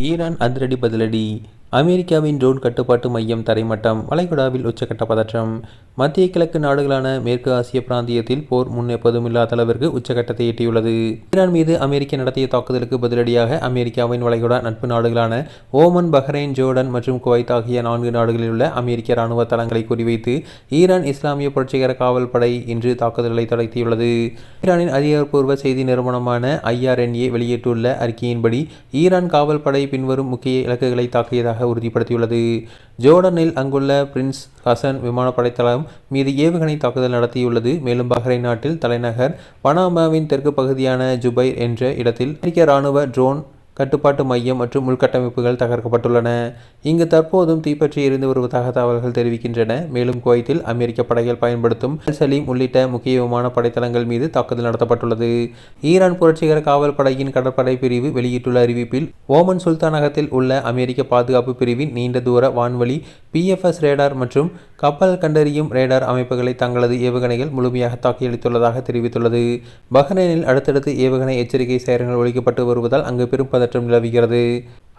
Iran அதிரடி பதிலடி. அமெரிக்காவின் ட்ரோன் கட்டுப்பாட்டு மையம் தரைமட்டம். வளைகுடாவில் உச்சக்கட்ட பதற்றம். மத்திய கிழக்கு நாடுகளான மேற்கு ஆசிய பிராந்தியத்தில் போர் முன்னெப்போதும் இல்லாத அளவிற்கு உச்சக்கட்டத்தை எட்டியுள்ளது. ஈரான் மீது அமெரிக்கா நடத்திய தாக்குதலுக்கு பதிலடியாக அமெரிக்காவின் வளைகுடா நட்பு நாடுகளான ஓமன், பஹ்ரைன், ஜோர்டன் மற்றும் குவைத் ஆகிய 4 நாடுகளில் உள்ள அமெரிக்க ராணுவ தளங்களை குறிவைத்து ஈரான் இஸ்லாமிய புரட்சிகர காவல் படை இன்று தாக்குதல்களை நடத்தியுள்ளது. ஈரானின் அதிகாரப்பூர்வ செய்தி நிறுவனமான IRNA வெளியிட்டுள்ள அறிக்கையின்படி ஈரான் காவல் படை பின்வரும் முக்கிய இலக்குகளை தாக்கியதாக உறுதிப்படுத்தியுள்ளது. ஜோர்டனில் அங்குள்ள பிரின்ஸ் ஹசன் விமானப்படை தளம் மீது ஏவுகணை தாக்குதல் நடத்தியுள்ளது. மேலும் பஹ்ரைன் நாட்டில் தலைநகர் பனாமாவின் தெற்கு பகுதியான ஜுபைர் என்ற இடத்தில் அமெரிக்க ராணுவ ட்ரோன் கட்டுப்பாட்டு மையம் மற்றும் உள்கட்டமைப்புகள் தகர்க்கப்பட்டுள்ளன. இங்கு தற்போதும் தீப்பற்றி எரிந்து வருவதாக தகவல்கள் தெரிவிக்கின்றன. மேலும் குவைத்தில் அமெரிக்க படைகள் பயன்படுத்தும் அல் சலீம் உள்ளிட்ட முக்கிய விமான படைத்தளங்கள் மீது தாக்குதல் நடத்தப்பட்டுள்ளது. ஈரான் புரட்சிகர காவல் படையின் கடற்படை பிரிவு வெளியிட்டுள்ள அறிவிப்பில், ஓமன் சுல்தானகத்தில் உள்ள அமெரிக்க பாதுகாப்பு பிரிவின் நீண்ட தூர வான்வழி PFS ரேடார் மற்றும் கப்பல் கண்டறியும் ரேடார் அமைப்புகளை தங்களது ஏவுகணைகள் முழுமையாக தாக்கியளித்துள்ளதாக தெரிவித்துள்ளது. பஹ்ரைனில் அடுத்தடுத்து ஏவுகணை எச்சரிக்கை சைரன்கள் ஒலிக்கப்பட்டு வருவதால் அங்கு பெரும் பதற்றம் நிலவுகிறது.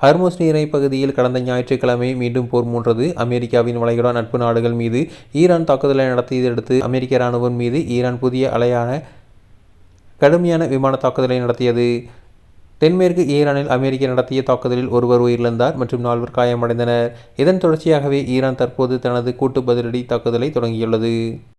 ஹர்முஸ் நீரை பகுதியில் கடந்த ஞாயிற்றுக்கிழமை மீண்டும் போர் மூண்டது. அமெரிக்காவின் வளைகுடா நட்பு நாடுகள் மீது ஈரான் தாக்குதலை நடத்தியதையடுத்து அமெரிக்க ராணுவம் மீது ஈரான் புதிய அலையான கடுமையான விமான தாக்குதலை நடத்தியது. தென்மேற்கு ஈரானில் அமெரிக்கா நடத்திய தாக்குதலில் ஒருவர் உயிரிழந்தார் மற்றும் 4 காயமடைந்தனர். இதன் தொடர்ச்சியாகவே ஈரான் தற்போது தனது கூட்டு பதிலடி தாக்குதலை தொடங்கியுள்ளது.